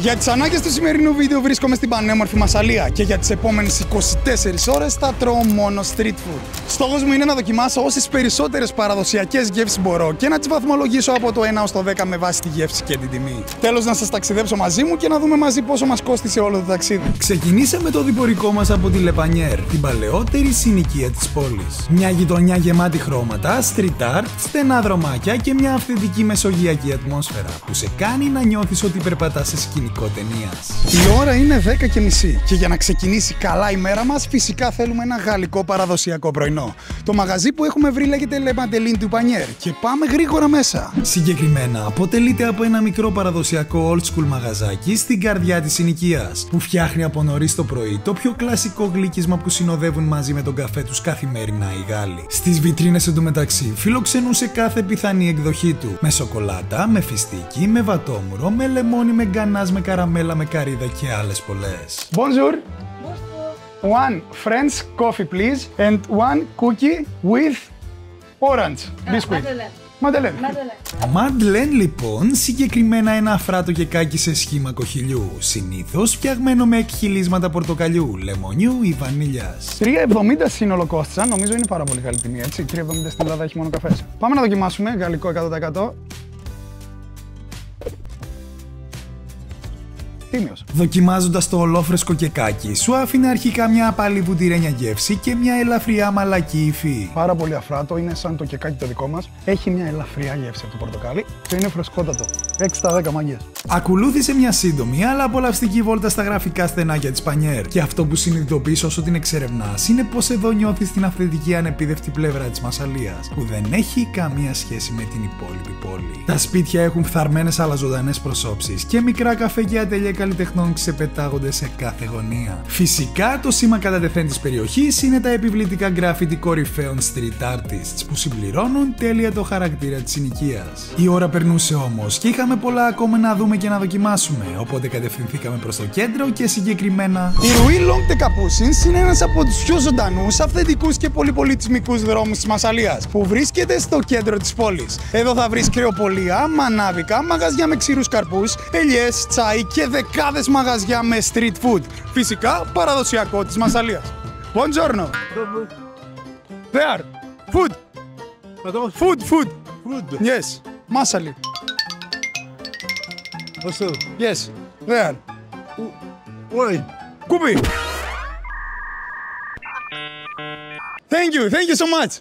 Για τις ανάγκες του σημερινού βίντεο βρίσκομαι στην πανέμορφη Μασσαλία και για τις επόμενες 24 ώρες θα τρώω μόνο street food. Στόχος μου είναι να δοκιμάσω όσες περισσότερες παραδοσιακές γεύσεις μπορώ και να τις βαθμολογήσω από το 1 ως το 10 με βάση τη γεύση και την τιμή. Τέλος, να σας ταξιδέψω μαζί μου και να δούμε μαζί πόσο μας κόστησε όλο το ταξίδι. Ξεκινήσαμε το διπορικό μας από τη Λεπανιέρ, την παλαιότερη συνοικία της πόλης. Μια γειτονιά γεμάτη χρώματα, street art, στενά δρομάκια και μια αυθεντική μεσογειακή ατμόσφαιρα που σε κάνει να νιώθεις ότι περπατάς σε σκηνικό ταινίας. Η ώρα είναι 10:30 και για να ξεκινήσει καλά η μέρα μας, φυσικά θέλουμε ένα γαλλικό παραδοσιακό πρωινό. Το μαγαζί που έχουμε βρει λέγεται Le Madeleine du Panier και πάμε γρήγορα μέσα. Συγκεκριμένα αποτελείται από ένα μικρό παραδοσιακό old school μαγαζάκι στην καρδιά της συνοικίας, που φτιάχνει από νωρίς το πρωί το πιο κλασικό γλύκισμα που συνοδεύουν μαζί με τον καφέ τους καθημερινά οι Γάλλοι. Στις βιτρίνες εντωμεταξύ φιλοξενούσε κάθε πιθανή εκδοχή του, με σοκολάτα, με φιστίκι, με βατόμουρο, με λεμόνι, με γκανάζ, με καραμέλα, με καρύδα και άλλες πολλές. Bonjour. One French coffee please and one cookie with orange biscuit. Madeleine λοιπόν, συγκεκριμένα ένα αφράτο κεκάκι σε σχήμα κοχυλιού, συνήθως φτιαγμένο με εκχυλίσματα πορτοκαλιού, λεμονιού ή βανίλιας. 3,70 σύνολο κόστησαν, νομίζω είναι πάρα πολύ καλή τιμή, έτσι. 3,70 στην Ελλάδα έχει μόνο καφές. Πάμε να δοκιμάσουμε, γαλλικό 100%. Τίμιος. Δοκιμάζοντας το ολόφρεσκο κεκάκι, σου άφηνε αρχικά μια απαλή βουτυρένια γεύση και μια ελαφριά μαλακή υφή. Πάρα πολύ αφράτο, είναι σαν το κεκάκι το δικό μας. Έχει μια ελαφριά γεύση από το πορτοκάλι και είναι φρεσκότατο. 6 στα 10 μαγιές. Ακολούθησε μια σύντομη αλλά απολαυστική βόλτα στα γραφικά στενάκια της Πανιέρ. Και αυτό που συνειδητοποιείς όσο την εξερευνάς είναι πως εδώ νιώθεις την αυθεντική ανεπίδευτη πλευρά της Μασσαλίας, που δεν έχει καμία σχέση με την υπόλοιπη πόλη. Τα σπίτια έχουν φθαρμένες αλλά ζωντανές προσώψεις και μικρά καφέ ατελεία καλλιτεχνών ξεπετάγονται σε κάθε γωνία. Φυσικά, το σήμα κατά τεθέν της περιοχής είναι τα επιβλητικά γκράφιτι κορυφαίων street artists που συμπληρώνουν τέλεια το χαρακτήρα της συνοικίας. Η ώρα περνούσε όμως και είχαμε πολλά ακόμα να δούμε και να δοκιμάσουμε, οπότε κατευθυνθήκαμε προς το κέντρο και συγκεκριμένα. Η Rue Longue des Capucines είναι ένας από τους πιο ζωντανούς, αυθεντικούς και πολυπολιτισμικούς δρόμους της Μασσαλίας, που βρίσκεται στο κέντρο της πόλης. Εδώ θα βρεις κρεοπολία, μανάβικα, μαγαζιά με ξηρούς καρπούς, ελιές, τσάι και δεκάδες μαγαζιά με street food. Φυσικά παραδοσιακό της Μασσαλίας. Buongiorno. There. Food. Food. Yes. Massali. Yes. There. Why? Kupi. Thank you so much.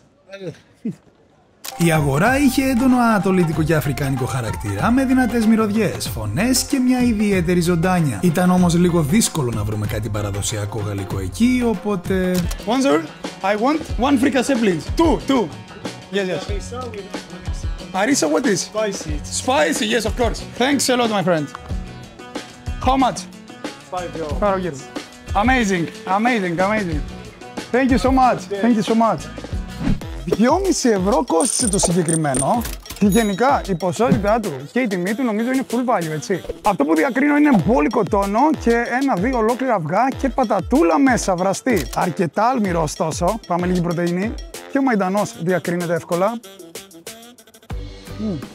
Η αγορά είχε έντονο ανατολίτικο και αφρικάνικο χαρακτήρα με δυνατές μυρωδιές, φωνές και μια ιδιαίτερη ζωντάνια. Ήταν όμως λίγο δύσκολο να βρούμε κάτι παραδοσιακό γαλλικό εκεί, οπότε... Bonjour, I want one fricassé please. Two. Yes. Harissa, what is? Spicy, yes of course. Thanks a lot my friend. How much? 5 euros. Amazing. Thank you so much. 2,5 ευρώ κόστησε το συγκεκριμένο και γενικά η ποσότητά του και η τιμή του νομίζω είναι full value, έτσι. Αυτό που διακρίνω είναι μπόλικο τόνο και 1-2 ολόκληρα αυγά και πατατούλα μέσα βραστή. Αρκετά αλμυρό ωστόσο, πάμε λίγη πρωτεΐνη και ο μαϊντανός διακρίνεται εύκολα.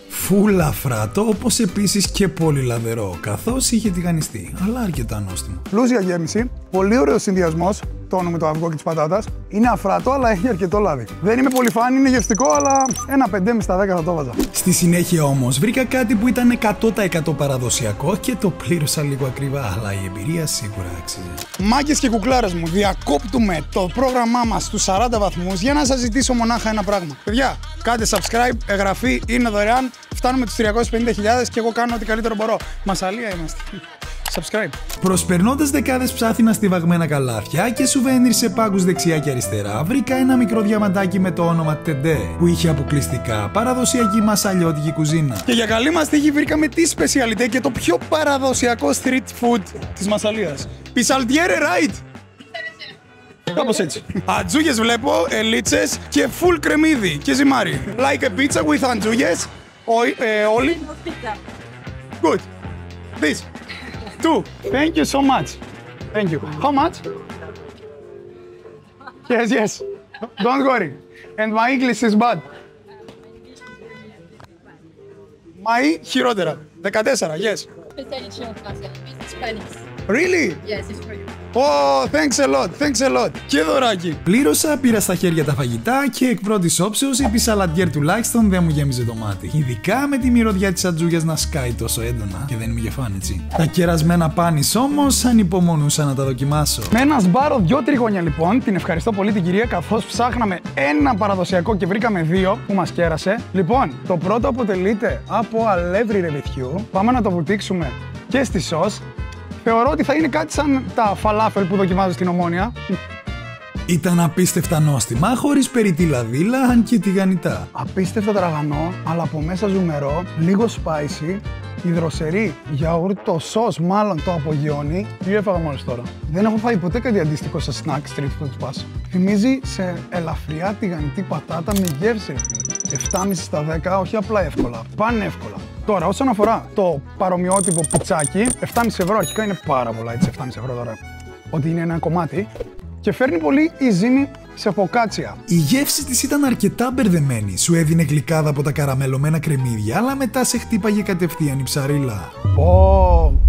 Φουλ αφράτο, όπως επίσης και πολύ λαδερό, καθώς είχε τηγανιστεί, αλλά αρκετά νόστιμο. Πλούσια γέμιση, πολύ ωραίος συνδυασμός, τόνο με το αυγό και τις πατάτας. Είναι αφράτο, αλλά έχει αρκετό λάδι. Δεν είμαι πολύ φαν, είναι γευστικό, αλλά ένα 5,5 στα 10 θα το βάζα. Στη συνέχεια όμως βρήκα κάτι που ήταν 100% παραδοσιακό και το πλήρωσα λίγο ακριβά, αλλά η εμπειρία σίγουρα άξιζε. Μάγκες και κουκλάρες μου, διακόπτουμε το πρόγραμμά μας στους 40 βαθμούς για να σας ζητήσω μονάχα ένα πράγμα. Παιδιά, κάντε subscribe, εγγραφή, είναι δωρεάν. Φτάνουμε τους 350.000 και εγώ κάνω ό,τι καλύτερο μπορώ. Μασσαλία είμαστε. Subscribe. Προσπερνώντας δεκάδες ψάθινα στιβαγμένα καλάθια και σουβένιρ σε πάγκους δεξιά και αριστερά, βρήκα ένα μικρό διαμαντάκι με το όνομα Τεντέ, που είχε αποκλειστικά παραδοσιακή μασσαλιώτικη κουζίνα. Και για καλή μας τύχη βρήκαμε τη σπεσιαλιτέ και το πιο παραδοσιακό street food της Μασσαλίας. Πισαλτιέρε, right? Κάπως έτσι. Ατζούγες βλέπω, ελίτσες και full κρεμμύδι και ζυμάρι. Like a pizza with αντζούγες. Όλοι. Good. This. 2. Thank you so much. Thank you. How much? Yes. Don't worry. And my English is bad. My χειρότερα. 14, yes. potential class. It's Spanish. Really? Yes, it's for you. Oh, thanks a lot, thanks a lot. Και δωράκι. Πλήρωσα, πήρα στα χέρια τα φαγητά και εκ πρώτης όψεως η πισαλαντιέρ τουλάχιστον δεν μου γέμιζε το μάτι. Ειδικά με τη μυρωδιά της ατζούγιας να σκάει τόσο έντονα. Και δεν είμαι γεφάν, έτσι. Τα κερασμένα πάνις όμως ανυπομονούσα να τα δοκιμάσω. Με ένα σμπάρο 2 τριγώνια λοιπόν, την ευχαριστώ πολύ την κυρία, καθώς ψάχναμε ένα παραδοσιακό και βρήκαμε 2 που μας κέρασε. Λοιπόν, το πρώτο αποτελείται από αλεύρι ρεβιθιού. Πάμε να το βουτήξουμε και στη σως. Θεωρώ ότι θα είναι κάτι σαν τα φαλάφελ που δοκιμάζω στην Ομόνια. Ήταν απίστευτα νόστιμα, χωρίς περιττή λαδίλα, αν και τηγανιτά. Απίστευτα τραγανό, αλλά από μέσα ζουμερό, λίγο spicy, η δροσερή γιαούρτο σως μάλλον το απογειώνει. Τι έφαγα μόλις τώρα. Δεν έχω φάει ποτέ κάτι αντίστοιχο σε snack street food pass. Θυμίζει σε ελαφριά τηγανιτή πατάτα με γεύση. 7,5 στα 10, όχι απλά εύκολα, πανεύκολα. Τώρα, όσον αφορά το παρομοιότυπο πιτσάκι, 7,5 ευρώ αρχικά είναι πάρα πολλά, έτσι, 7,5 ευρώ τώρα, ότι είναι ένα κομμάτι. Και φέρνει πολύ η ζύμη σε φωκάτσια. Η γεύση της ήταν αρκετά μπερδεμένη. Σου έδινε γλυκάδα από τα καραμελωμένα κρεμμύδια, αλλά μετά σε χτύπαγε κατευθείαν η ψαρίλα.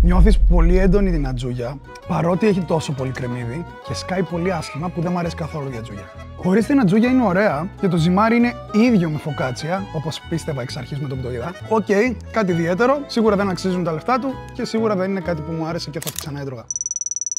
Νιώθεις πολύ έντονη την ατζούγια, παρότι έχει τόσο πολύ κρεμμύδι και σκάει πολύ άσχημα που δεν μου αρέσει καθόλου η ατζούγια. Χωρίς την ατζούγια είναι ωραία και το ζυμάρι είναι ίδιο με φωκάτσια, όπως πίστευα εξ αρχής με το που το είδα. Οκ, κάτι ιδιαίτερο, σίγουρα δεν αξίζουν τα λεφτά του και σίγουρα δεν είναι κάτι που μου άρεσε και θα το ξαναέτρωγα.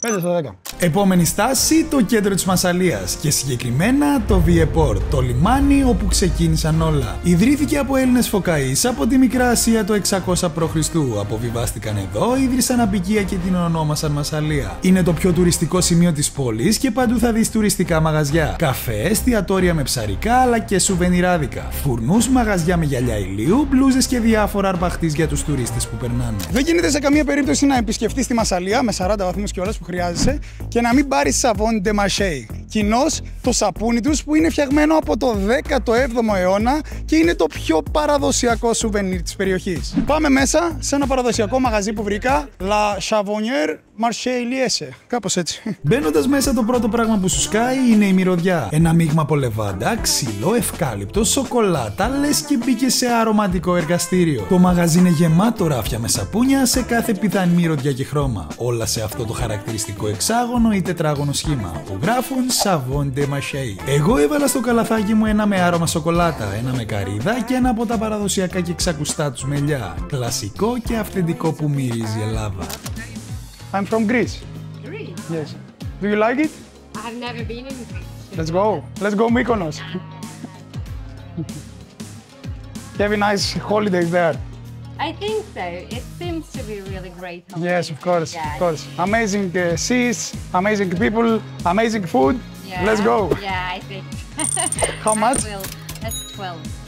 5 στα 10. Επόμενη στάση, το κέντρο της Μασσαλίας και συγκεκριμένα το Βιεπόρ, το λιμάνι όπου ξεκίνησαν όλα. Ιδρύθηκε από Έλληνες φωκαείς από τη Μικρά Ασία το 600 π.Χ. Αποβιβάστηκαν εδώ, ίδρυσαν απικία και την ονόμασαν Μασσαλία. Είναι το πιο τουριστικό σημείο της πόλης και παντού θα δεις τουριστικά μαγαζιά. Καφέ, εστιατόρια με ψαρικά αλλά και σουβενιράδικα. Φουρνούς, μαγαζιά με γυαλιά ηλίου, μπλούζες και διάφορα αρπαχτής για τους τουρίστες που περνάνε. Δεν γίνεται σε καμία περίπτωση να επισκεφτείς τη Μασσαλία με 40 βαθμούς κιόλας που χρειάζεσαι και να μην πάρεις σαβόν de Marseille. Κοινώς το σαπούνι τους που είναι φτιαγμένο από το 17ο αιώνα και είναι το πιο παραδοσιακό σουβενίρ της περιοχής. Πάμε μέσα σε ένα παραδοσιακό μαγαζί που βρήκα, La Savonnière Marseillaise. Κάπως έτσι. Μπαίνοντας μέσα, το πρώτο πράγμα που σου σκάει είναι η μυρωδιά. Ένα μείγμα από λεβάντα, ξύλο, ευκάλυπτο, σοκολάτα, λες και μπήκε σε αρωματικό εργαστήριο. Το μαγαζί είναι γεμάτο ράφια με σαπούνια σε κάθε πιθανή μυρωδιά και χρώμα. Όλα σε αυτό το χαρακτηριστικό εξάγωνο ή τετράγωνο σχήμα που γράφουν Savon de Marseille. Εγώ έβαλα στο καλαθάκι μου ένα με άρωμα σοκολάτα, ένα με καρύδα και ένα από τα παραδοσιακά και ξακουστά τους μελιά. Κλασικό και αυθεντικό που μυρίζει Ελλάδα. I'm from Greece. Greece? Yes. Do you like it? I've never been in Greece. Let's go. Let's go Mykonos. Have a nice holidays there. I think so. It seems to be really great. Yes, of course, Yeah. of course. Amazing seas, amazing people, amazing food. Yeah. Let's go. Yeah, I think. How much? I will. That's 12.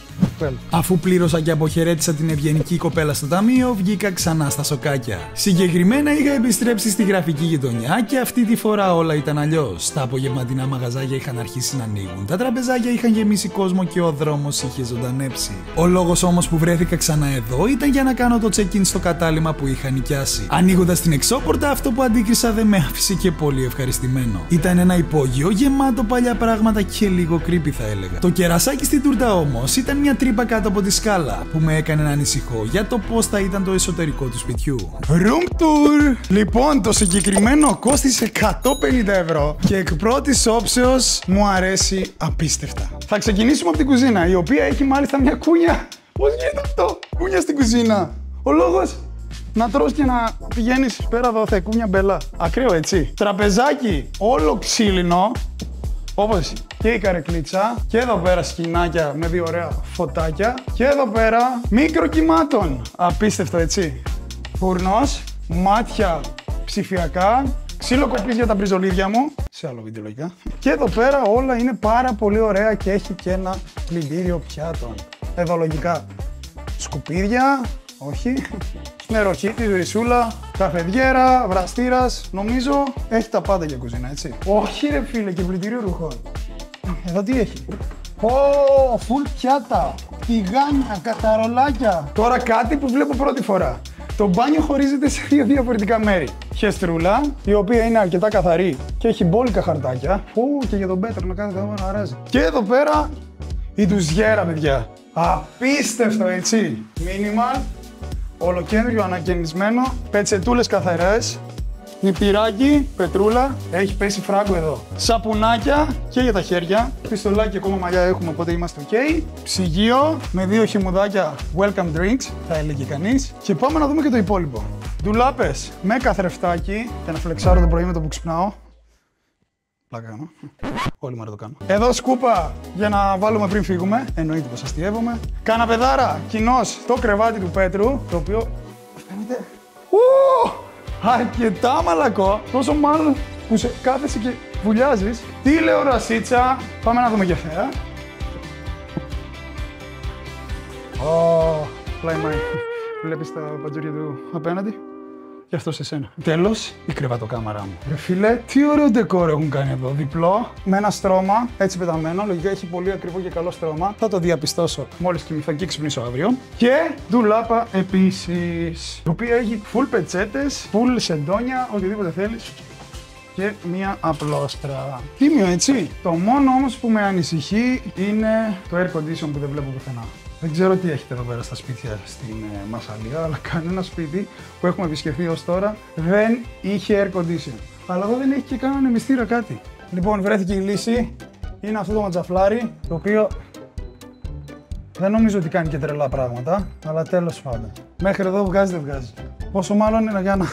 Αφού πλήρωσα και αποχαιρέτησα την ευγενική κοπέλα στο ταμείο, βγήκα ξανά στα σοκάκια. Συγκεκριμένα είχα επιστρέψει στη γραφική γειτονιά και αυτή τη φορά όλα ήταν αλλιώς. Τα απογευματινά μαγαζάκια είχαν αρχίσει να ανοίγουν, τα τραπεζάκια είχαν γεμίσει κόσμο και ο δρόμος είχε ζωντανέψει. Ο λόγος όμως που βρέθηκα ξανά εδώ ήταν για να κάνω το check-in στο κατάλημα που είχα νοικιάσει. Ανοίγοντας την εξώπορτα, αυτό που αντίκρισα δεν με άφησε και πολύ ευχαριστημένο. Ήταν ένα υπόγειο γεμάτο παλιά πράγματα και λίγο creepy θα έλεγα. Το κερασάκι στην τούρτα όμως ήταν μια τρύπα κάτω από τη σκάλα που με έκανε να ανησυχώ για το πώς θα ήταν το εσωτερικό του σπιτιού. Room tour! Λοιπόν, το συγκεκριμένο κόστισε 150 ευρώ και εκ πρώτης όψεως μου αρέσει απίστευτα. Θα ξεκινήσουμε από την κουζίνα, η οποία έχει μάλιστα μια κούνια. Πώς γίνεται αυτό? Κούνια στην κουζίνα. Ο λόγος να τρως και να πηγαίνεις πέρα δόθε, κούνια μπελά. Ακραίο, έτσι. Τραπεζάκι όλο ξύλινο. Όπως και η καρεκλίτσα, και εδώ πέρα σκηνάκια με δύο ωραία φωτάκια, και εδώ πέρα μικροκυμάτων. Απίστευτο, έτσι. Φουρνός, μάτια ψηφιακά, ξύλο κοπής για τα μπριζολίδια μου, σε άλλο βίντεο λογικά. Και εδώ πέρα όλα είναι πάρα πολύ ωραία και έχει και ένα πλυντήριο πιάτων. Εδώ λογικά σκουπίδια, όχι, νεροχύτη, ρησούλα, καφεδιέρα, βραστήρας, νομίζω έχει τα πάντα για κουζίνα, έτσι. Όχι ρε φίλε, και πλυντήριο ρουχών. Εδώ τι έχει? Φουλ πιάτα, τηγάνια, καταρολάκια. Τώρα κάτι που βλέπω πρώτη φορά. Το μπάνιο χωρίζεται σε δύο διαφορετικά μέρη. Χεστρούλα, η οποία είναι αρκετά καθαρή και έχει μπόλικα χαρτάκια. Και για τον Πέτρο να κάνετε εδώ να αράζει. Και εδώ πέρα η ντουζιέρα, παιδιά. Απίστευτο, έτσι. Minimal, Ολοκένουργιο ανακαινισμένο, πετσετούλες καθαρές, νηπτηράκι, πετρούλα, έχει πέσει φράγκο εδώ. Σαπουνάκια και για τα χέρια, πιστολάκι ακόμα μαλλιά έχουμε, οπότε είμαστε ok. Ψυγείο με 2 χυμουδάκια welcome drinks, θα έλεγε κανείς. Και πάμε να δούμε και το υπόλοιπο. Ντουλάπες με καθρεφτάκι, για να φλεξάρω το πρωί με το που ξυπνάω. Πλάκα κάνω. Όλοι μου το κάνω. Εδώ σκούπα για να βάλουμε πριν φύγουμε. Εννοείται πως αστειεύομαι. Καναπεδάρα κοινός στο κρεβάτι του Πέτρου, το οποίο φαίνεται αρκετά μαλακό. Τόσο μάλλον που σε κάθεσαι και βουλιάζεις. Τηλεορασίτσα. Πάμε να δούμε και θέα. Πλάι βλέπεις τα παντζούρια του απέναντι. Και αυτό σε σένα. Τέλος, η κρεβατοκάμαρά μου. Ρε φίλε, τι ωραίο ντεκόρ έχουν κάνει εδώ. Διπλό, με ένα στρώμα, έτσι πεταμένο. Λογικά έχει πολύ ακριβό και καλό στρώμα. Θα το διαπιστώσω μόλις κοιμηθώ και ξυπνήσω αύριο. Και ντουλάπα επίσης. Η οποία έχει full πετσέτες, full σεντόνια, οτιδήποτε θέλεις. Και μία απλόστρα. Τίμιο, έτσι. Το μόνο όμως που με ανησυχεί είναι το air condition που δεν βλέπω πουθενά. Δεν ξέρω τι έχετε εδώ πέρα στα σπίτια στην Μασσαλία, αλλά κανένα σπίτι που έχουμε επισκεφθεί ως τώρα δεν είχε air condition. Αλλά εδώ δεν έχει και κανένα μυστήρα κάτι. Λοιπόν, βρέθηκε η λύση. Είναι αυτό το ματζαφλάρι, το οποίο δεν νομίζω ότι κάνει και τρελά πράγματα, αλλά τέλος πάντων. Μέχρι εδώ βγάζει δεν βγάζει. Πόσο μάλλον είναι για να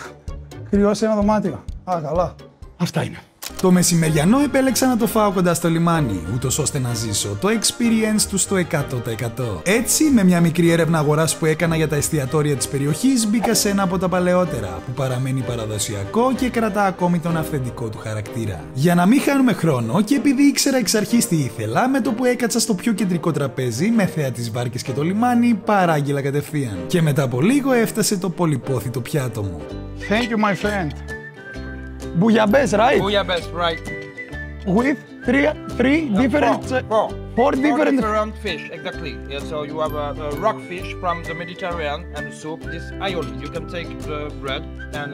κρυώσει ένα δωμάτιο. Α, καλά. Αυτά είναι. Το μεσημεριανό επέλεξα να το φάω κοντά στο λιμάνι, ούτως ώστε να ζήσω το experience του στο 100%. Έτσι, με μια μικρή έρευνα αγοράς που έκανα για τα εστιατόρια της περιοχής, μπήκα σε ένα από τα παλαιότερα, που παραμένει παραδοσιακό και κρατά ακόμη τον αυθεντικό του χαρακτήρα. Για να μην χάνουμε χρόνο και επειδή ήξερα εξ αρχής τι ήθελα, με το που έκατσα στο πιο κεντρικό τραπέζι, με θέα τις βάρκες και το λιμάνι, παράγγειλα κατευθείαν. Και μετά από λίγο έφτασε το πολυπόθητο πιάτο μου. Thank you, my friend. Bouillabaisse, right? Bouillabaisse, right? With three different... Four different fish, exactly. Yeah, so you have a rock fish from the Mediterranean and the soup, this aioli. You can take the bread and...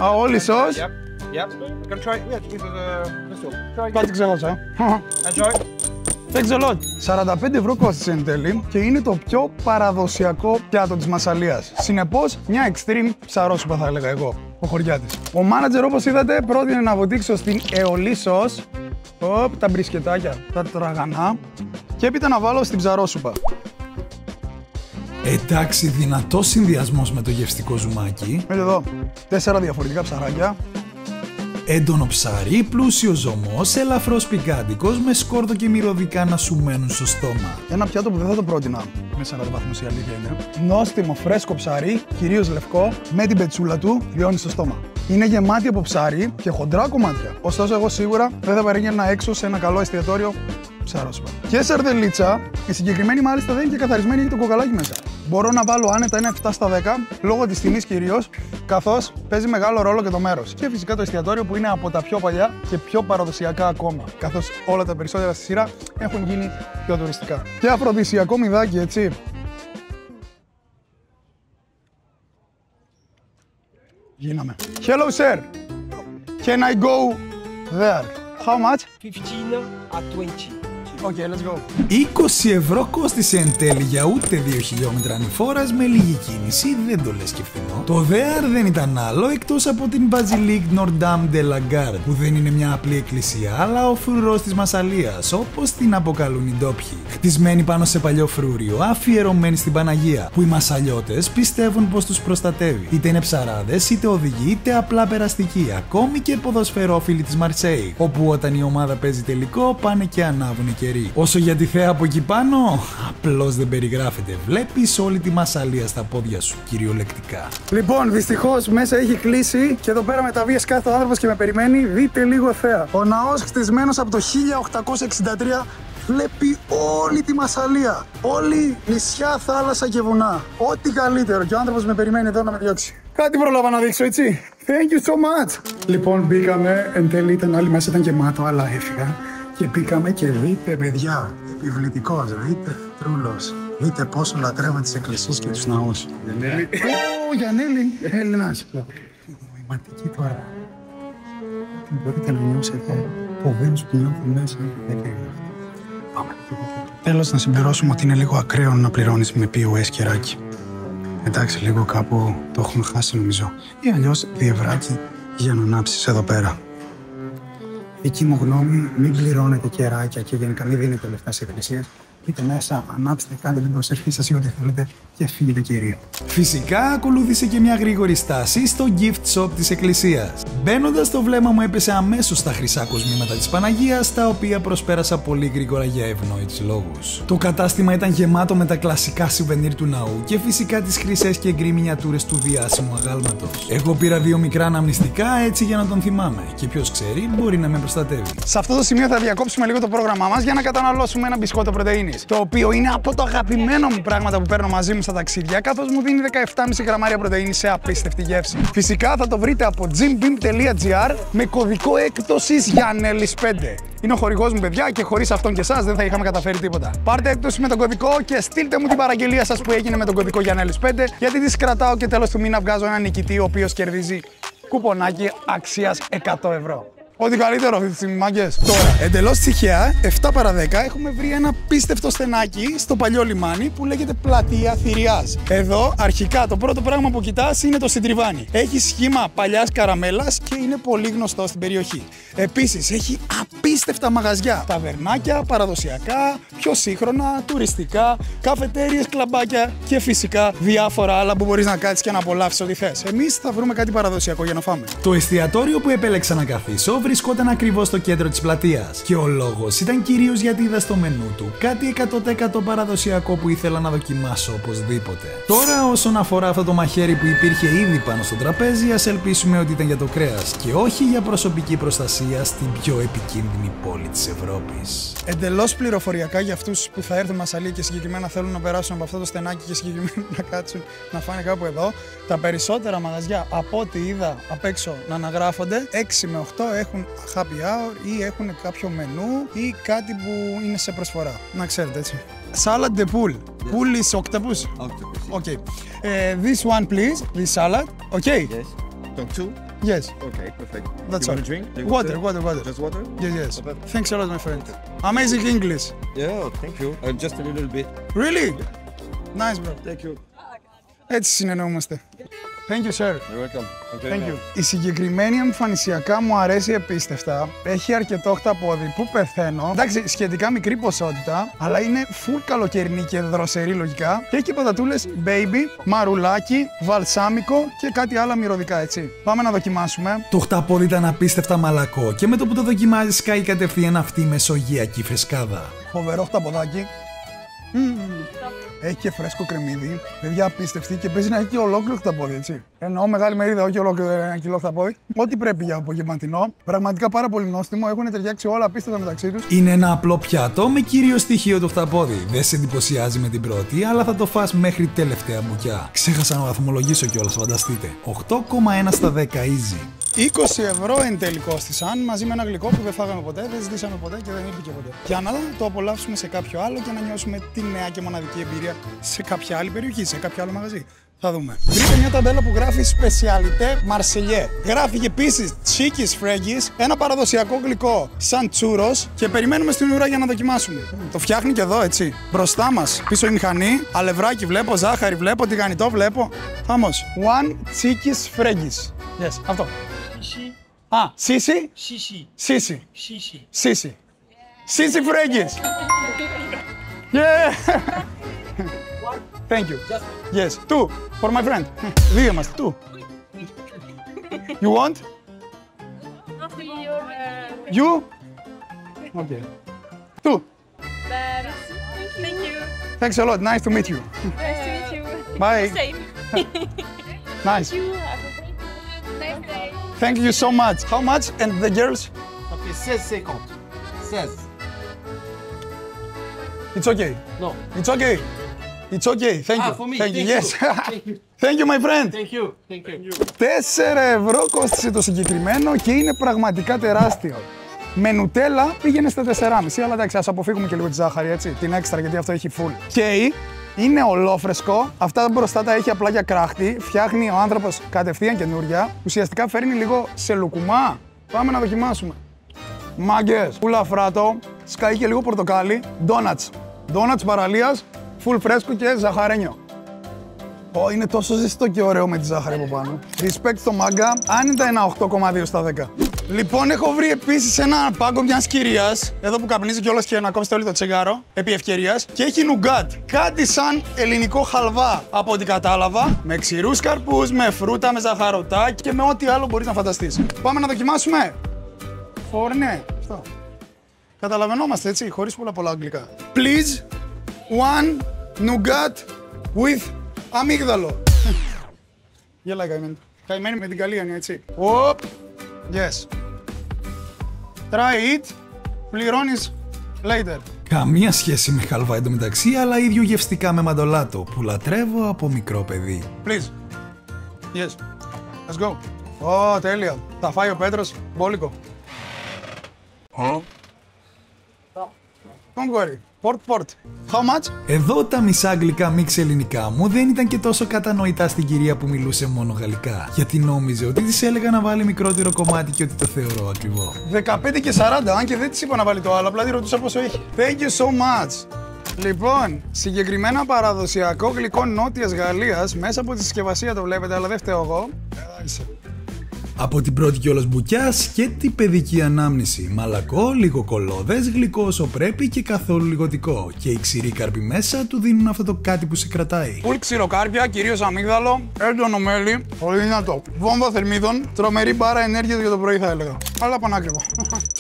Aioli sauce? Yep, yep. You can try it with the soup. Try Κάτι ξέχασα. Enjoy. Thanks a lot. 45 ευρώ κόστησε εν τέλει και είναι το πιο παραδοσιακό πιάτο της Μασσαλίας. Συνεπώς, μια extreme ψαρόσουπα θα έλεγα εγώ, ο χωριάτης. Ο μάνατζερ, όπως είδατε, πρότεινε να βοτήξω στην αιωλή σος, τα μπρισκετάκια, τα τραγανά και έπειτα να βάλω στην ψαρόσουπα. Εντάξει, δυνατός συνδυασμός με το γευστικό ζουμάκι. Εδώ, 4 διαφορετικά ψαράκια. Έντονο ψάρι, πλούσιο ζωμός, ελαφρώς πικάντικος, με σκόρδο και μυρωδικά να σου μένουν στο στόμα. Ένα πιάτο που δεν θα το πρότεινα με 40 βαθμούς, η αλήθεια είναι. Νόστιμο, φρέσκο ψάρι, κυρίως λευκό, με την πετσούλα του, λιώνει στο στόμα. Είναι γεμάτη από ψάρι και χοντρά κομμάτια. Ωστόσο, εγώ σίγουρα δεν θα παρήγαινα έξω σε ένα καλό εστιατόριο ψαρόσουπα. Και σαρδελίτσα, η συγκεκριμένη μάλιστα δεν είναι και καθαρισμένη, έχει το κοκαλάκι μέσα. Μπορώ να βάλω άνετα ένα 7 στα 10, λόγω της τιμής κυρίως, καθώς παίζει μεγάλο ρόλο και το μέρος. Και φυσικά το εστιατόριο που είναι από τα πιο παλιά και πιο παραδοσιακά ακόμα, καθώς όλα τα περισσότερα στη σειρά έχουν γίνει πιο τουριστικά. Και αφροδισιακό μυδάκι, έτσι. Γίναμε. Hello, sir. Can I go there? How much? 15 at 20. Okay, let's go. 20 ευρώ κόστησε εν τέλει για ούτε 2 χιλιόμετρα ανηφόρας με λίγη κίνηση, δεν το λες και φθηνό. Το ΔΕΑΡ δεν ήταν άλλο εκτός από την Basilique Notre Dame de la Garde, που δεν είναι μια απλή εκκλησία, αλλά ο φρουρός της Μασσαλίας, όπως την αποκαλούν οι ντόπιοι. Χτισμένη πάνω σε παλιό φρούριο, αφιερωμένη στην Παναγία, που οι Μασσαλιώτες πιστεύουν πως τους προστατεύει. Είτε είναι ψαράδες, είτε οδηγοί, είτε απλά περαστικοί, ακόμη και ποδοσφαιρόφιλοι της Μαρσέη, όπου όταν η ομάδα παίζει τελικό πάνε και ανάβουν και όσο για τη θέα από εκεί πάνω, απλώς δεν περιγράφεται. Βλέπεις όλη τη Μασσαλία στα πόδια σου, κυριολεκτικά. Λοιπόν, δυστυχώς μέσα έχει κλείσει και εδώ πέρα με τα βίας κάθε άνθρωπος και με περιμένει. Δείτε λίγο θέα. Ο ναός χτισμένος από το 1863 βλέπει όλη τη Μασσαλία. Όλη νησιά, θάλασσα και βουνά. Ό,τι καλύτερο. Και ο άνθρωπος με περιμένει εδώ να με διώξει. Κάτι πρόλαβα να δείξω, έτσι. Thank you so much. Λοιπόν, μπήκαμε. Εν τέλει ήταν όλοι μέσα, ήταν γεμάτο, αλλά έφυγα. Και μπήκαμε και δείτε, παιδιά, επιβλητικός, δείτε, τρούλος. Δείτε πόσο λατρεύω τις εκκλησίες και τους ναούς. Γιαννέλη. Ω, Γιαννέλη, Έλληνας. Νοηματική τώρα. Μπορείτε να νιώσετε το βέλος που νιώθω μέσα. Πάμε. Τέλος, να συμπληρώσουμε ότι είναι λίγο ακραίο να πληρώνεις με POS κεράκι. Εντάξει, λίγο κάπου το έχουμε χάσει νομίζω. Ή αλλιώς διευράκι για να ανάψεις εδώ πέρα. Δική μου γνώμη, μην πληρώνετε κεράκια και γενικά μην δίνετε λεφτά σε εκκλησίες. Είτε μέσα, ανάψτε, κάντε την προσευχή σας ή ό,τι θέλετε και φύγετε κυρία. Φυσικά ακολούθησε και μια γρήγορη στάση στο gift shop της εκκλησίας. Μπαίνοντας, το βλέμμα μου έπεσε αμέσως στα χρυσά κοσμήματα της Παναγίας, τα οποία προσπέρασα πολύ γρήγορα για ευνόητους λόγους. Το κατάστημα ήταν γεμάτο με τα κλασικά σουβενίρ του ναού και φυσικά τις χρυσές και γκρι μινιατούρες του διάσημου αγάλματος. Εγώ πήρα 2 μικρά αναμνηστικά έτσι για να τον θυμάμαι και ποιος ξέρει μπορεί να με προστατεύει. Σε αυτό το σημείο θα διακόψουμε λίγο το πρόγραμμά μας για να καταναλώσουμε ένα μπισκότο πρωτεΐνης. Το οποίο είναι από το αγαπημένο μου πράγματα που παίρνω μαζί μου στα ταξίδια, καθώς μου δίνει 17,5 γραμμάρια πρωτεΐνη σε απίστευτη γεύση. Φυσικά θα το βρείτε από gymbeam.gr με κωδικό έκπτωσης Γιαννέλης 5. Είναι ο χορηγός μου, παιδιά, και χωρίς αυτόν και εσάς δεν θα είχαμε καταφέρει τίποτα. Πάρτε έκπτωση με τον κωδικό και στείλτε μου την παραγγελία σας που έγινε με τον κωδικό Γιαννέλης 5, γιατί τις κρατάω και τέλος του μήνα βγάζω έναν νικητή ο οποίος κερδίζει κουπονάκι αξίας 100 ευρώ. Ό,τι καλύτερο αυτή τη στιγμή, μάγκες. Τώρα, εντελώς τυχαία, 7 παρα 10, έχουμε βρει ένα πίστευτο στενάκι στο παλιό λιμάνι που λέγεται Πλατεία Θηριάς. Εδώ, αρχικά, το πρώτο πράγμα που κοιτάς είναι το συντριβάνι. Έχει σχήμα παλιάς καραμέλας και είναι πολύ γνωστό στην περιοχή. Επίσης, έχει απίστευτα μαγαζιά. Ταβερνάκια, παραδοσιακά, πιο σύγχρονα, τουριστικά, καφετέριες, κλαμπάκια και φυσικά διάφορα άλλα που μπορείς να κάτσεις και να απολαύσεις ό,τι θες. Εμείς θα βρούμε κάτι παραδοσιακό για να φάμε. Το εστιατόριο που επέλεξα να καθίσω βρισκόταν ακριβώς στο κέντρο της πλατείας. Και ο λόγος ήταν κυρίως γιατί είδα στο μενού του κάτι 100% παραδοσιακό που ήθελα να δοκιμάσω οπωσδήποτε. Τώρα, όσον αφορά αυτό το μαχαίρι που υπήρχε ήδη πάνω στο τραπέζι, ας ελπίσουμε ότι ήταν για το κρέας και όχι για προσωπική προστασία στην πιο επικίνδυνη πόλη της Ευρώπης. Εντελώς πληροφοριακά για αυτούς που θα έρθουν Μασσαλία και συγκεκριμένα θέλουν να περάσουν από αυτό το στενάκι και συγκεκριμένα να κάτσουν να φάνε κάπου εδώ. Τα περισσότερα μαγαζιά από ό,τι είδα απ' έξω να αναγράφονται 6 με 8 έχουν happy hour ή έχουν κάποιο μενού ή κάτι που είναι σε προσφορά. Να ξέρετε έτσι. Salad de pool. Yes. Pool is octopus? Octopus. Okay. This one please. This salad. Okay. Yes. Talk two? Yes. Okay, perfect. That's you all. Want to drink? Water. Just water? Yes, yes. Okay. Thanks a lot, my friend. Amazing English. Yeah, thank you. Just a little bit. Really? Nice, bro. Thank you. Έτσι συνεννοούμαστε. Thank you, sir. You're welcome. Okay, Thank you. Η συγκεκριμένη εμφανισιακά μου αρέσει επίστευτα. Έχει αρκετό χταπόδι που πεθαίνω. Εντάξει, σχετικά μικρή ποσότητα, αλλά είναι full καλοκαιρινή και δροσερή λογικά. Και έχει πατατούλες baby, μαρουλάκι, βαλσάμικο και κάτι άλλα μυρωδικά, έτσι. Πάμε να δοκιμάσουμε. Το χταπόδι ήταν απίστευτα μαλακό και με το που το δοκιμάζεις σκάει κατευθείαν αυτή η μεσογειακή φρεσκάδα. Φοβερό χταποδάκι. Έχει και φρέσκο κρεμμύδι, παιδιά απίστευτη και παίζει να έχει και ολόκληρο χταπόδι, έτσι. Εννοώ μεγάλη μερίδα, όχι ολόκληρο 1 κιλό χταπόδι. Ό,τι πρέπει για απογευματινό. Πραγματικά πάρα πολύ νόστιμο, έχουν ταιριάξει όλα απίστευτα μεταξύ τους. Είναι ένα απλό πιάτο με κύριο στοιχείο το χταπόδι. Δεν σε εντυπωσιάζει με την πρώτη, αλλά θα το φας μέχρι τελευταία μπουκιά. Ξέχασα να βαθμολογήσω κιόλας, φανταστείτε. 8,1 στα 10 easy. 20 ευρώ εν τέλει κόστησαν μαζί με ένα γλυκό που δεν φάγαμε ποτέ, δεν ζητήσαμε ποτέ και δεν ήρθε και ποτέ. Για να το απολαύσουμε σε κάποιο άλλο και να νιώσουμε τη νέα και μοναδική εμπειρία σε κάποια άλλη περιοχή, σε κάποιο άλλο μαγαζί. Θα δούμε. Βρήκα μια ταμπέλα που γράφει Spécialité Marseillais. Γράφει επίσης Cheekis Fregis, ένα παραδοσιακό γλυκό σαν τσούρος και περιμένουμε στην ουρά για να δοκιμάσουμε. Το φτιάχνει και εδώ, έτσι. Μπροστά μας, πίσω η μηχανή, αλευράκι βλέπω, ζάχαρη βλέπω, τηγανιτό βλέπω. Vamos. One Cheekis Fregis. Yes, αυτό. Α, Σίση. Σίση. Σίση. Σίση Fregis. Yeah. Thank you. Yes, two for my friend. Δύο είμαστε, two. You want? You? Okay. Two. Thank you. Thanks a lot. Nice to meet you. Nice to meet you. Bye. Same. Nice. You have a nice day. Thank you so much. How much? And the girls? Ça fait 16,50. 16. It's okay. No. It's okay. It's okay. Thank you. For me. Thank you. Thank Yes. you. Thank you, my friend. Thank you. Thank you. 4 ευρώ κόστησε το συγκεκριμένο και είναι πραγματικά τεράστιο. Με νουτέλα πήγαινε στα 4,5, αλλά εντάξει, ας αποφύγουμε και λίγο τη ζάχαρη, έτσι, την έξτρα, γιατί αυτό έχει full. Και είναι ολόφρεσκο, αυτά μπροστά τα έχει απλά για κράχτη, φτιάχνει ο άνθρωπος κατευθείαν καινούρια, ουσιαστικά φέρνει λίγο σε λουκουμά. Πάμε να δοκιμάσουμε. Μάγκες, πουλα φράτο, σκάει και λίγο πορτοκάλι, ντόνατς. Ντόνατς παραλίας, full φρέσκο και ζαχαρένιο. Είναι τόσο ζεστό και ωραίο με τη ζάχαρη από πάνω. Respect στο μάγκα, άνετα ένα 8,2 στα 10. Λοιπόν, έχω βρει επίσης ένα πάγκο μιας κυρίας, εδώ που καπνίζει κιόλας και να κόψετε όλοι το τσιγάρο, επί ευκαιρίας, και έχει νουγκάτ. Κάτι σαν ελληνικό χαλβά, από ό,τι κατάλαβα, με ξηρούς καρπούς, με φρούτα, με ζαχαρωτά και με ό,τι άλλο μπορείς να φανταστείς. Πάμε να δοκιμάσουμε. Φόρνε. Αυτό. Καταλαβαίνόμαστε, έτσι, χωρίς πολλά αγγλικά. Please, one nougat with αμύγδαλο. Γελάει καημένη. Καημένη με την καλή έννοια, έτσι. Οπ. Yes. Try it. Πληρώνεις later. Καμία σχέση με χαλβά εντωμεταξύ, αλλά ίδιο γευστικά με μαντολάτο που λατρεύω από μικρό παιδί. Please. Yes. Let's go. Ω, τέλεια. Θα φάει ο Πέτρος μπόλικο. Don't worry. Port. How much? Εδώ τα μισά αγγλικά μίξ ελληνικά μου δεν ήταν και τόσο κατανοητά στην κυρία που μιλούσε μόνο γαλλικά. Γιατί νόμιζε ότι της έλεγα να βάλει μικρότερο κομμάτι και ότι το θεωρώ ακριβό. 15 και 40, αν και δεν της είπα να βάλει το άλλο, απλά τη ρωτούσα πόσο έχει. Thank you so much. Λοιπόν, συγκεκριμένα παραδοσιακό γλυκό Νότιας Γαλλίας, μέσα από τη συσκευασία το βλέπετε, αλλά δεν φταίω εγώ. Από την πρώτη κιόλας μπουκιάς και την παιδική ανάμνηση. Μαλακό, λίγο κολόδες, γλυκό όσο πρέπει και καθόλου λιγοτικό. Και οι ξηροί κάρποι μέσα του δίνουν αυτό το κάτι που σε κρατάει. Φουλ ξηροκάρπια, κυρίως αμύγδαλο, έντονο μέλι, πολύ δυνατό. Βόμβα θερμίδων, τρομερή μπάρα ενέργειας για το πρωί θα έλεγα. Αλλά πανάκριβο.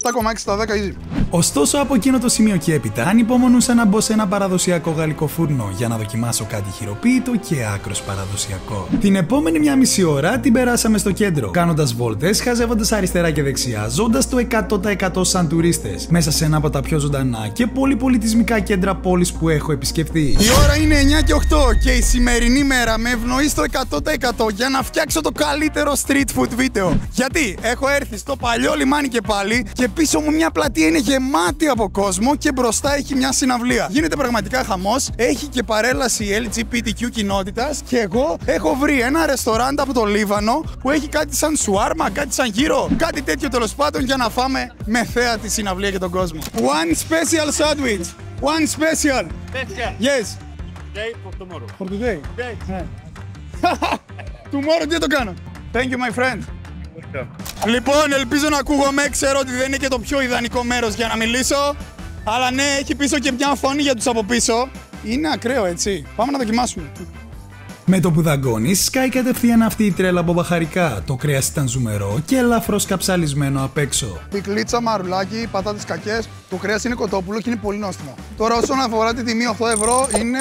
7,6 στα 10 easy. Ωστόσο, από εκείνο το σημείο και έπειτα, ανυπομονούσα να μπω σε ένα παραδοσιακό γαλλικό φούρνο για να δοκιμάσω κάτι χειροποίητο και άκρος παραδοσιακό. Την επόμενη μια μισή ώρα την περάσαμε στο κέντρο, κάνοντας βόλτες, χαζεύοντας αριστερά και δεξιά, ζώντας το 100% σαν τουρίστες, μέσα σε ένα από τα πιο ζωντανά και πολυπολιτισμικά κέντρα πόλης που έχω επισκεφτεί. Η ώρα είναι 9 και 8 και η σημερινή μέρα με ευνοεί στο 100% για να φτιάξω το καλύτερο street food βίντεο. Γιατί έχω έρθει στο παλιό λιμάνι και πάλι και πίσω μου μια πλατεία είναι γεμάτη από κόσμο και μπροστά έχει μια συναυλία. Γίνεται πραγματικά χαμός, έχει και παρέλαση LGBTQ κοινότητας και εγώ έχω βρει ένα ρεστοράντα από το Λίβανο που έχει κάτι σαν σουάρμα, κάτι σαν γύρο, κάτι τέτοιο τέλος πάντων για να φάμε με θέα τη συναυλία και τον κόσμο. One special sandwich. One special. Yes. Today for tomorrow. For today. Tomorrow τι το κάνω. Thank you my friend. Λοιπόν, ελπίζω να ακούγομαι, ξέρω ότι δεν είναι και το πιο ιδανικό μέρος για να μιλήσω, αλλά ναι, έχει πίσω και μια φωνή για τους από πίσω. Είναι ακραίο, έτσι. Πάμε να δοκιμάσουμε. Με το που δαγκώνεις, σκάει κατευθείαν αυτή η τρέλα από μπαχαρικά. Το κρέας ήταν ζουμερό και ελαφρώς καψαλισμένο απ' έξω. Πικλίτσα, μαρουλάκι, πατάτες κακές. Το κρέας είναι κοτόπουλο και είναι πολύ νόστιμο. Τώρα, όσον αφορά τη τιμή 8 ευρώ, είναι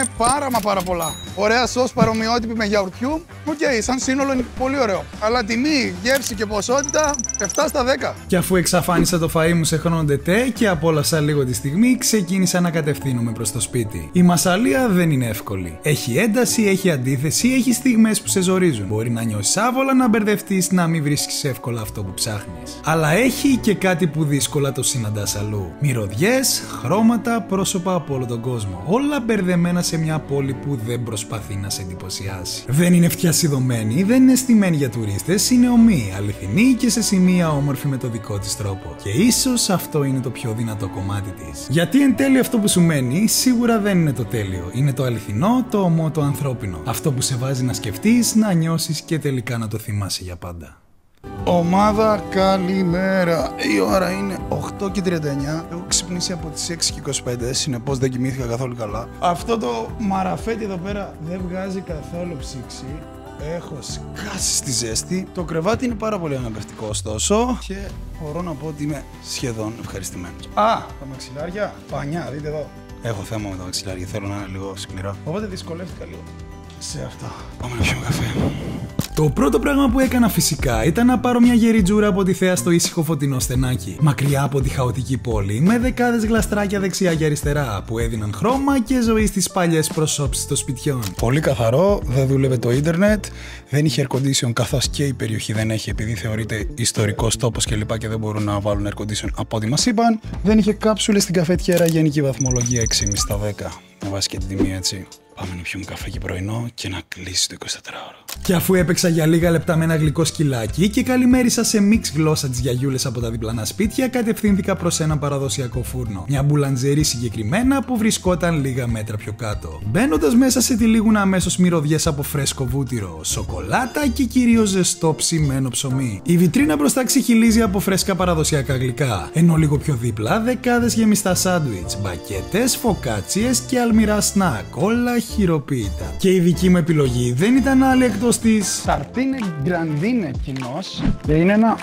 πάρα πολλά. Ωραία σως παρομοιότυπη με γιαουρτιού. Οκ, σαν σύνολο είναι πολύ ωραίο. Αλλά τιμή, γεύση και ποσότητα 7 στα 10. Και αφού εξαφάνισα το φαΐ μου σε χρόνο ντετέ και απόλαυσα λίγο τη στιγμή, ξεκίνησα να κατευθύνομαι προς το σπίτι. Η μασαλία δεν είναι εύκολη. Έχει ένταση, έχει αντίθεση. Έχει στιγμές που σε ζορίζουν. Μπορεί να νιώσεις άβολα, να μπερδευτείς, να μην βρίσκεις εύκολα αυτό που ψάχνεις. Αλλά έχει και κάτι που δύσκολα το συναντάς αλλού. Μυρωδιές, χρώματα, πρόσωπα από όλο τον κόσμο. Όλα μπερδεμένα σε μια πόλη που δεν προσπαθεί να σε εντυπωσιάσει. Δεν είναι φτιασιδωμένη, δεν είναι στημένη για τουρίστες, είναι ομή, αληθινή και σε σημεία όμορφη με το δικό της τρόπο. Και ίσως αυτό είναι το πιο δυνατό κομμάτι της. Γιατί εν τέλει αυτό που σου μένει σίγουρα δεν είναι το τέλειο. Είναι το αληθινό, το ομό, το ανθρώπινο. Αυτό που σε βάζει να σκεφτείς, να νιώσεις και τελικά να το θυμάσαι για πάντα. Ομάδα, καλημέρα. Η ώρα είναι 8 και 39. Έχω ξυπνήσει από τις 6 και 25, συνεπώς δεν κοιμήθηκα καθόλου καλά. Αυτό το μαραφέτι εδώ πέρα δεν βγάζει καθόλου ψήξη. Έχω σκάσει στη ζέστη. Το κρεβάτι είναι πάρα πολύ αναπευτικό ωστόσο και μπορώ να πω ότι είμαι σχεδόν ευχαριστημένος. Α, τα μαξιλάρια. Πανιά, δείτε εδώ. Έχω θέμα με τα μαξιλάρια, θέλω να είναι λίγο σκληρά. Οπότε δυσκολεύτηκα λίγο σε αυτά. Πάμε να πιούμε καφέ. Το πρώτο πράγμα που έκανα φυσικά ήταν να πάρω μια γερή τζούρα από τη θέα στο ήσυχο φωτεινό στενάκι. Μακριά από τη χαοτική πόλη, με δεκάδες γλαστράκια δεξιά και αριστερά που έδιναν χρώμα και ζωή στις παλιές προσώψεις των σπιτιών. Πολύ καθαρό, δεν δούλευε το ίντερνετ, δεν είχε air condition καθώς και η περιοχή δεν έχει επειδή θεωρείται ιστορικός τόπος κλπ. Και δεν μπορούν να βάλουν air condition από ό,τι μας είπαν. Δεν είχε κάψουλες στην καφετιέρα, γενική βαθμολογία 6,5 στα 10. Με βάση και την τιμή, έτσι. Πάμε να πιούμε καφέ και πρωινό και να κλείσει το 24ωρο. Και αφού έπαιξα για λίγα λεπτά με ένα γλυκό σκυλάκι και καλημέρισα σε μίξ γλώσσα τις γιαγιούλες από τα διπλανά σπίτια, κατευθύνθηκα προς ένα παραδοσιακό φούρνο. Μια μπουλαντζερή συγκεκριμένα που βρισκόταν λίγα μέτρα πιο κάτω. Μπαίνοντας μέσα σε τυλίγουν αμέσως μυρωδιές από φρέσκο βούτυρο, σοκολάτα και κυρίως ζεστό ψημένο ψωμί. Η βιτρίνα μπροστά ξεχυλίζει από φρέσκα παραδοσιακά γλυκά, ενώ λίγο πιο δίπλα δεκάδες γεμιστά σάντουιτς, μπακέτες, φοκάτσιες και αλμυρά σνακ, όλα χειροποίητα. Και η δική μου επιλογή δεν ήταν άλλη εκτός της Σαρτίνε γκραντίνε κοινός και είναι ένα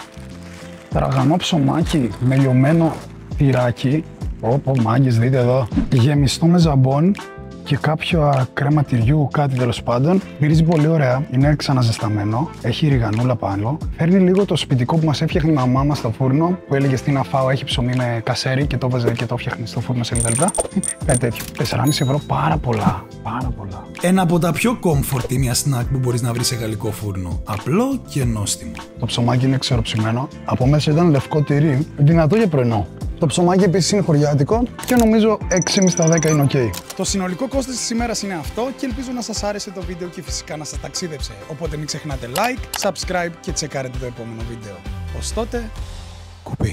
τραγανό ψωμάκι με λιωμένο τυράκι. Ωπω μάγκες, δείτε εδώ. Γεμιστό με ζαμπόν και κάποιο κρέμα τυριού, κάτι τέλος πάντων. Μυρίζει πολύ ωραία, είναι ξαναζεσταμένο, έχει ριγανούλα πάνω. Φέρνει λίγο το σπιτικό που μας έφτιαχνε η μαμά μας στο φούρνο, που έλεγε τι να φάω, έχει ψωμί με κασέρι και το βάζε και το φτιάχνει στο φούρνο σε λίγα λεπτά. Κάτι τέτοιο. 4,5 ευρώ, πάρα πολλά. Πάρα πολλά. ένα από τα πιο comfort τίμια snack που μπορείς να βρεις σε γαλλικό φούρνο. Απλό και νόστιμο. Το ψωμάκι είναι ξεροψημένο. Από μέσα ήταν λευκό τυρί, δυνατό για πρωινό. Το ψωμάκι επίσης είναι χωριάτικο και νομίζω 6,5 στα 10 είναι ok. Το συνολικό κόστος της ημέρας είναι αυτό και ελπίζω να σας άρεσε το βίντεο και φυσικά να σας ταξίδεψε. Οπότε μην ξεχνάτε like, subscribe και τσεκάρετε το επόμενο βίντεο. Ως τότε, κουπί.